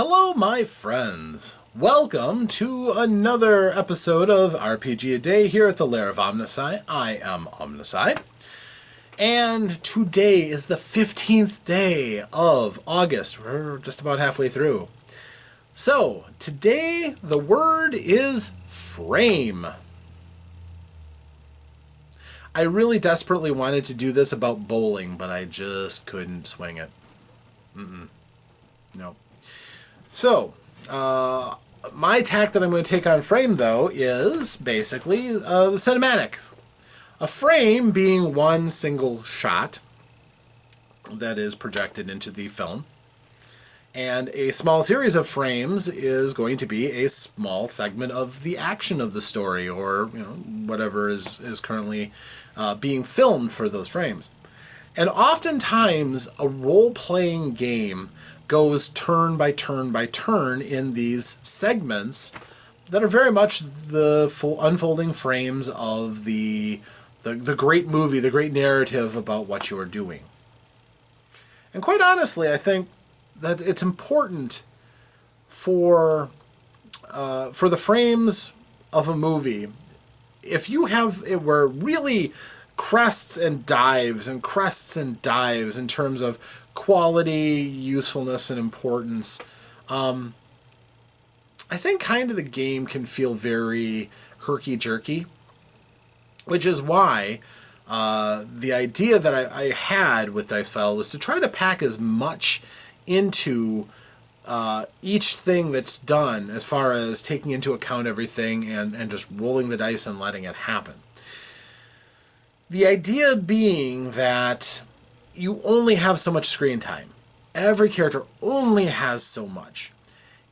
Hello, my friends. Welcome to another episode of RPGaDay here at the Lair of OmnusI. I am OmnusI. And today is the 15th day of August. We're just about halfway through. So, today the word is frame. I really desperately wanted to do this about bowling, but I just couldn't swing it. No. So, my tack that I'm going to take on frame, though, is basically the cinematics. A frame being one single shot that is projected into the film. And a small series of frames is going to be a small segment of the action of the story, or whatever is currently being filmed for those frames. And oftentimes, a role-playing game goes turn by turn by turn in these segments that are very much the full unfolding frames of the great movie, the great narrative about what you're doing. And quite honestly, I think that it's important for the frames of a movie, if you have it where really crests and dives in terms of quality, usefulness, and importance, I think kind of the game can feel very herky-jerky, which is why the idea that I had with Dicefile was to try to pack as much into each thing that's done as far as taking into account everything and just rolling the dice and letting it happen. The idea being that you only have so much screen time. Every character only has so much.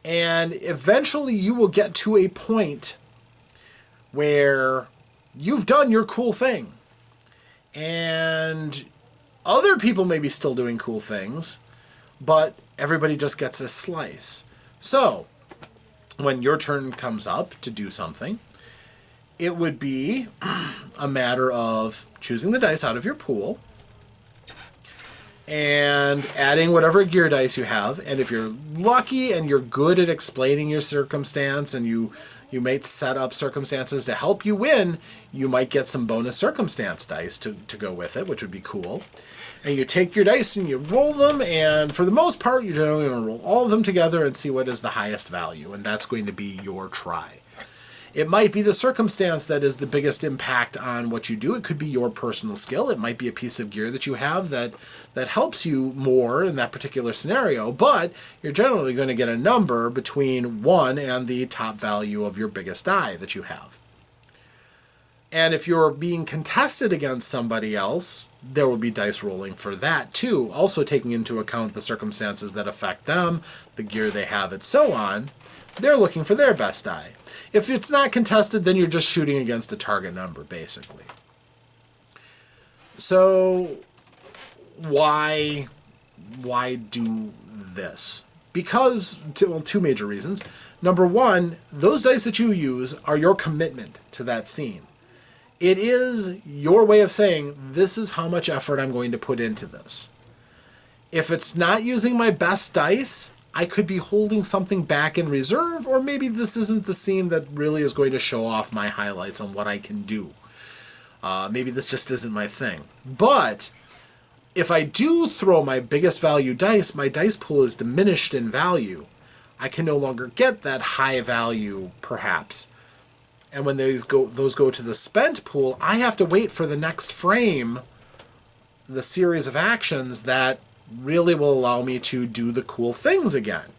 And eventually you will get to a point where you've done your cool thing. And other people may be still doing cool things, but everybody just gets a slice. So, when your turn comes up to do something, it would be a matter of choosing the dice out of your pool and adding whatever gear dice you have. And if you're lucky and you're good at explaining your circumstance and you might set up circumstances to help you win, you might get some bonus circumstance dice to go with it, which would be cool. And you take your dice and you roll them, and for the most part, you're generally going to roll all of them together and see what is the highest value, and that's going to be your try. It might be the circumstance that is the biggest impact on what you do. It could be your personal skill. It might be a piece of gear that you have that helps you more in that particular scenario, but you're generally going to get a number between 1 and the top value of your biggest die that you have. And if you're being contested against somebody else, there will be dice rolling for that too, also taking into account the circumstances that affect them, the gear they have, and so on. They're looking for their best die. If it's not contested, then you're just shooting against a target number, basically. So, why do this? Because, two major reasons. Number one, those dice that you use are your commitment to that scene. It is your way of saying, this is how much effort I'm going to put into this. If it's not using my best dice, I could be holding something back in reserve, or maybe this isn't the scene that really is going to show off my highlights on what I can do. Maybe this just isn't my thing. But if I do throw my biggest value dice, my dice pool is diminished in value. I can no longer get that high value, perhaps. And when those go to the spent pool, I have to wait for the next frame, the series of actions that really will allow me to do the cool things again.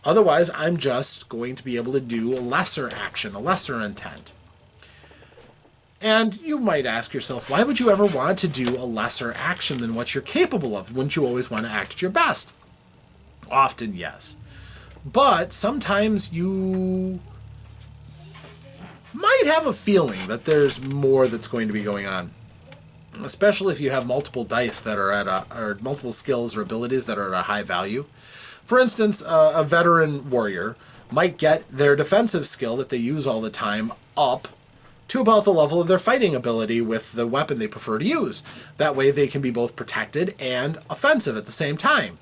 Otherwise, I'm just going to be able to do a lesser action, a lesser intent. And you might ask yourself, why would you ever want to do a lesser action than what you're capable of? Wouldn't you always want to act at your best? Often, yes. But sometimes you might have a feeling that there's more that's going to be going on. Especially if you have multiple dice that are or multiple skills or abilities that are at a high value. For instance, a veteran warrior might get their defensive skill that they use all the time up to about the level of their fighting ability with the weapon they prefer to use. That way they can be both protected and offensive at the same time.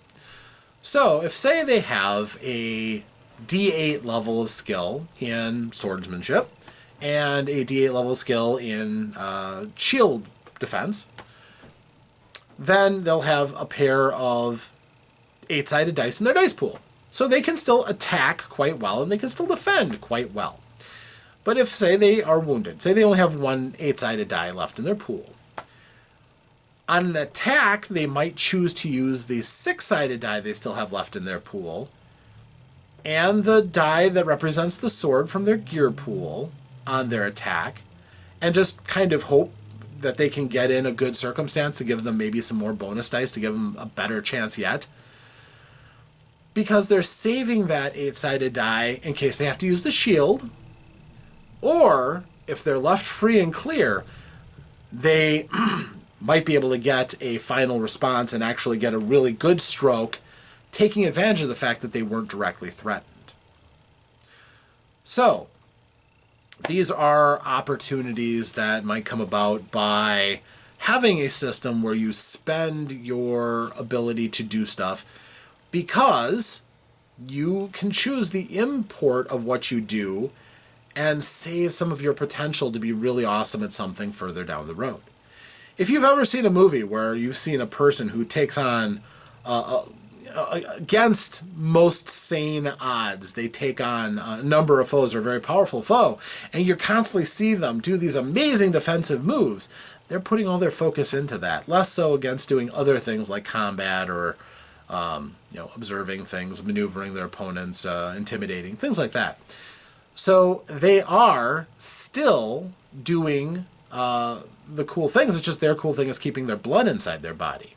So if, say, they have a D8 level of skill in swordsmanship and a D8 level skill in shield defense, then they'll have a pair of 8-sided dice in their dice pool. So they can still attack quite well and they can still defend quite well. But if, say, they are wounded, say they only have one 8-sided die left in their pool, on an attack, they might choose to use the 6-sided die they still have left in their pool and the die that represents the sword from their gear pool on their attack, and just kind of hope that they can get in a good circumstance to give them maybe some more bonus dice to give them a better chance yet. Because they're saving that 8-sided die in case they have to use the shield, or if they're left free and clear, they might be able to get a final response and actually get a really good stroke, taking advantage of the fact that they weren't directly threatened. So, these are opportunities that might come about by having a system where you spend your ability to do stuff, because you can choose the import of what you do and save some of your potential to be really awesome at something further down the road. If you've ever seen a movie where you've seen a person who takes on, against most sane odds, they take on a number of foes or a very powerful foe, and you constantly see them do these amazing defensive moves, they're putting all their focus into that, less so against doing other things like combat or observing things, maneuvering their opponents, intimidating, things like that. So they are still doing the cool things. It's just their cool thing is keeping their blood inside their body.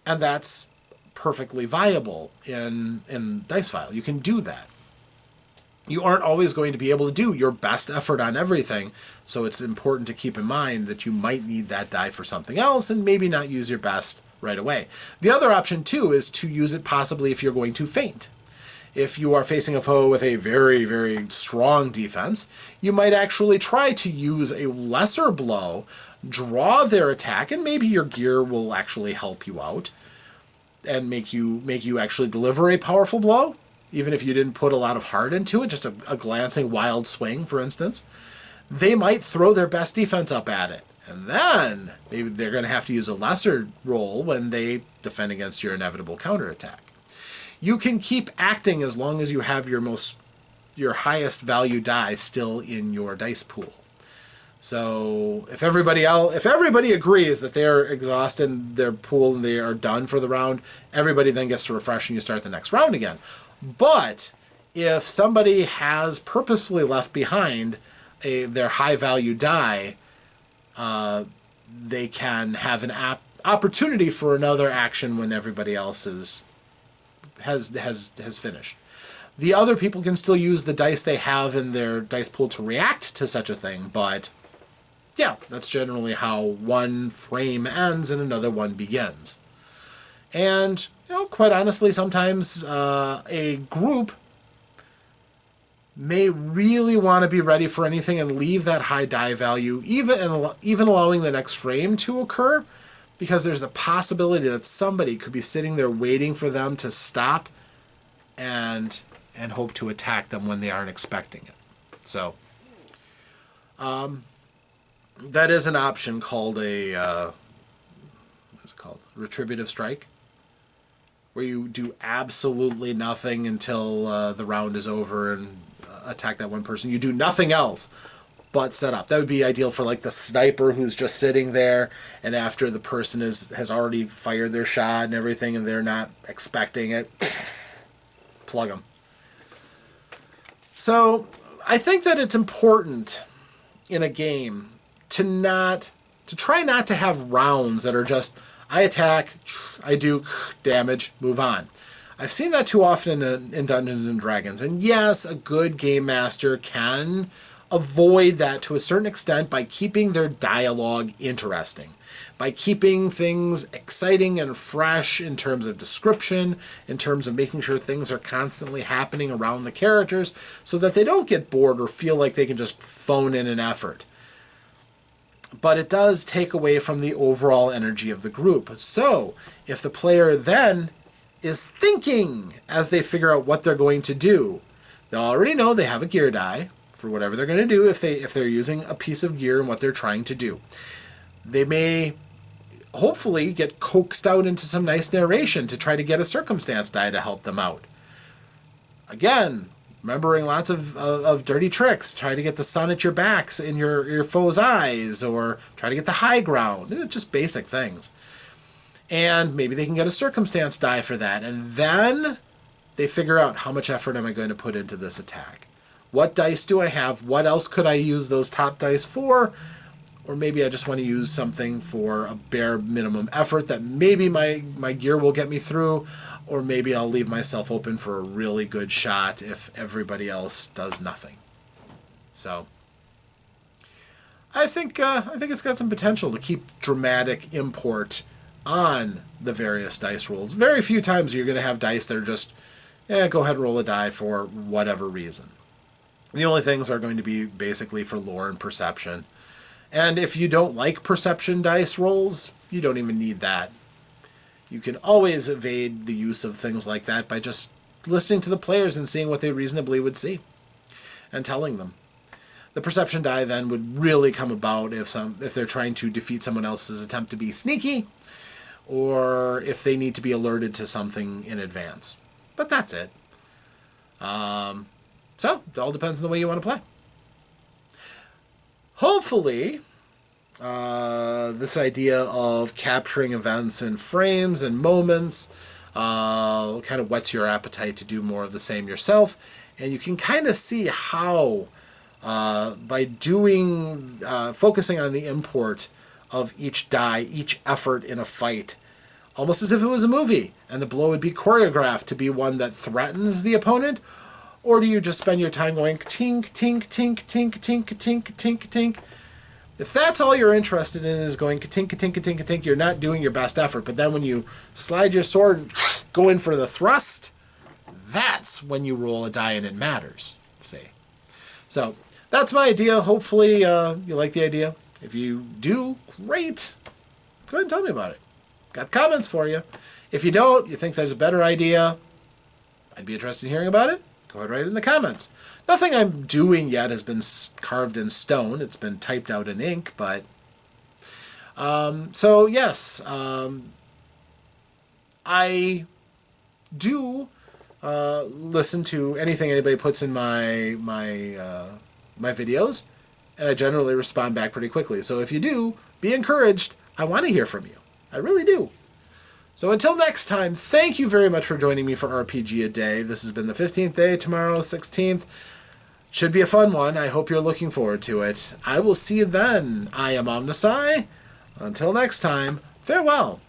And that's perfectly viable in Dice File. You can do that. You aren't always going to be able to do your best effort on everything, so it's important to keep in mind that you might need that die for something else and maybe not use your best right away. The other option, too, is to use it possibly if you're going to feint. If you are facing a foe with a very, very strong defense, you might actually try to use a lesser blow, draw their attack, and maybe your gear will actually help you out and make you actually deliver a powerful blow, even if you didn't put a lot of heart into it, just a glancing wild swing, for instance. They might throw their best defense up at it, and then maybe they're going to have to use a lesser roll when they defend against your inevitable counterattack. You can keep acting as long as you have your highest value die still in your dice pool. So if everybody agrees that they're exhausted in their pool and they are done for the round, everybody then gets to refresh and you start the next round again. But if somebody has purposefully left behind their high value die, they can have an opportunity for another action when everybody else has finished. The other people can still use the dice they have in their dice pool to react to such a thing, but yeah, that's generally how one frame ends and another one begins. And quite honestly, sometimes a group may really want to be ready for anything and leave that high die value, even allowing the next frame to occur, because there's the possibility that somebody could be sitting there waiting for them to stop and hope to attack them when they aren't expecting it. So that is an option called what's it called? Retributive strike, where you do absolutely nothing until the round is over and attack that one person. You do nothing else but set up. That would be ideal for like the sniper who's just sitting there, and after the person has already fired their shot and everything and they're not expecting it, plug them. So I think that it's important in a game to try not to have rounds that are just, I attack, I do damage, move on. I've seen that too often in Dungeons and Dragons, and yes, a good game master can avoid that to a certain extent by keeping their dialogue interesting, by keeping things exciting and fresh in terms of description, in terms of making sure things are constantly happening around the characters so that they don't get bored or feel like they can just phone in an effort. But it does take away from the overall energy of the group. So if the player then is thinking as they figure out what they're going to do. They'll already know they have a gear die for whatever they're going to do if they're using a piece of gear and what they're trying to do. They may hopefully get coaxed out into some nice narration to try to get a circumstance die to help them out. Again, remembering lots of dirty tricks. Try to get the sun at your backs in your foe's eyes, or try to get the high ground. Just basic things. And maybe they can get a circumstance die for that. And then they figure out, how much effort am I going to put into this attack? What dice do I have? What else could I use those top dice for? Or maybe I just want to use something for a bare minimum effort that maybe my gear will get me through, or maybe I'll leave myself open for a really good shot if everybody else does nothing. So I think it's got some potential to keep dramatic import on the various dice rolls. Very few times you're going to have dice that are just, go ahead and roll a die for whatever reason. The only things are going to be basically for lore and perception. And if you don't like perception dice rolls, you don't even need that. You can always evade the use of things like that by just listening to the players and seeing what they reasonably would see and telling them. The perception die then would really come about if they're trying to defeat someone else's attempt to be sneaky, or if they need to be alerted to something in advance. But that's it. So it all depends on the way you want to play. Hopefully, this idea of capturing events in frames and moments kind of whets your appetite to do more of the same yourself. And you can kind of see how, by focusing on the import of each die, each effort in a fight, almost as if it was a movie, and the blow would be choreographed to be one that threatens the opponent, or do you just spend your time going tink, tink, tink, tink, tink, tink, tink, tink? If that's all you're interested in is going tink, tink, tink, tink, you're not doing your best effort. But then when you slide your sword and go in for the thrust, that's when you roll a die and it matters. See? So that's my idea. Hopefully you like the idea. If you do, great. Go ahead and tell me about it. Got comments for you. If you don't, you think there's a better idea, I'd be interested in hearing about it. Go ahead and write it in the comments. Nothing I'm doing yet has been carved in stone. It's been typed out in ink, but... so, yes. I do listen to anything anybody puts in my videos, and I generally respond back pretty quickly. So if you do, be encouraged. I want to hear from you. I really do. So until next time, thank you very much for joining me for RPGaDay. This has been the 15th day, tomorrow 16th. Should be a fun one. I hope you're looking forward to it. I will see you then. I am OmnusI. Until next time, farewell.